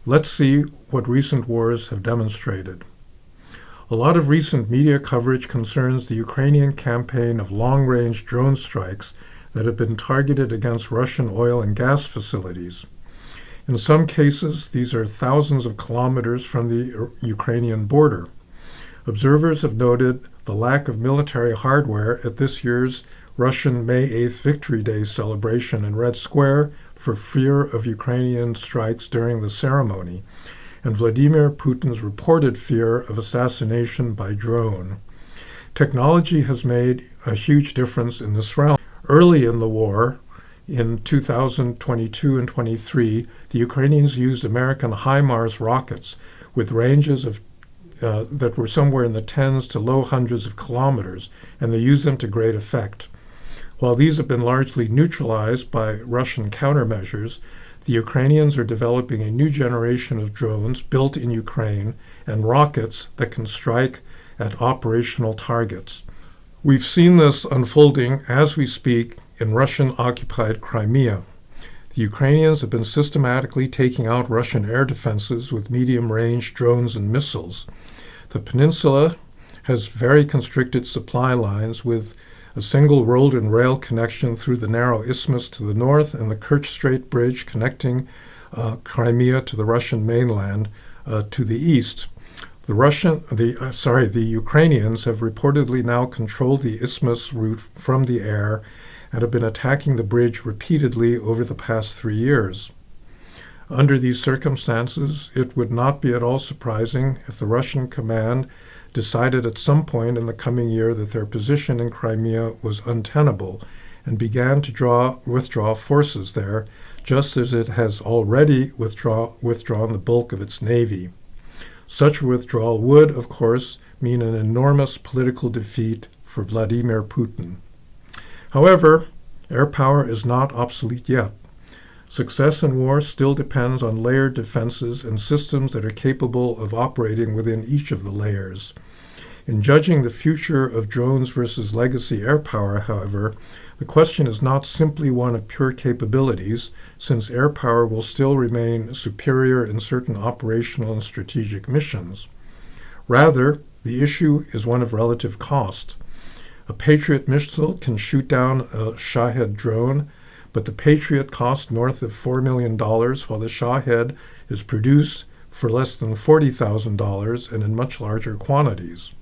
Let's see what recent wars have demonstrated. A lot of recent media coverage concerns the Ukrainian campaign of long-range drone strikes that have been targeted against Russian oil and gas facilities. In some cases, these are thousands of kilometers from the Ukrainian border. Observers have noted the lack of military hardware at this year's Russian May 8th Victory Day celebration in Red Square for fear of Ukrainian strikes during the ceremony, and Vladimir Putin's reported fear of assassination by drone. Technology has made a huge difference in this realm. Early in the war, in 2022 and 23, the Ukrainians used American HIMARS rockets with ranges of that were somewhere in the tens to low hundreds of kilometers, and they used them to great effect. While these have been largely neutralized by Russian countermeasures, the Ukrainians are developing a new generation of drones built in Ukraine and rockets that can strike at operational targets. We've seen this unfolding as we speak in Russian-occupied Crimea. The Ukrainians have been systematically taking out Russian air defenses with medium-range drones and missiles. The peninsula has very constricted supply lines with a single road and rail connection through the narrow isthmus to the north and the Kerch Strait Bridge connecting Crimea to the Russian mainland to the east. The Ukrainians have reportedly now controlled the isthmus route from the air and have been attacking the bridge repeatedly over the past 3 years. Under these circumstances, it would not be at all surprising if the Russian command decided at some point in the coming year that their position in Crimea was untenable and began to withdraw forces there, just as it has already withdrawn the bulk of its navy. Such withdrawal would, of course, mean an enormous political defeat for Vladimir Putin. However, air power is not obsolete yet. Success in war still depends on layered defenses and systems that are capable of operating within each of the layers. In judging the future of drones versus legacy air power, however, the question is not simply one of pure capabilities, since air power will still remain superior in certain operational and strategic missions. Rather, the issue is one of relative cost. A Patriot missile can shoot down a Shahed drone, but the Patriot costs north of $4 million, while the Shahed is produced for less than $40,000 and in much larger quantities.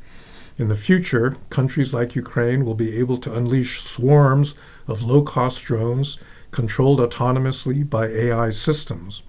In the future, countries like Ukraine will be able to unleash swarms of low-cost drones controlled autonomously by AI systems.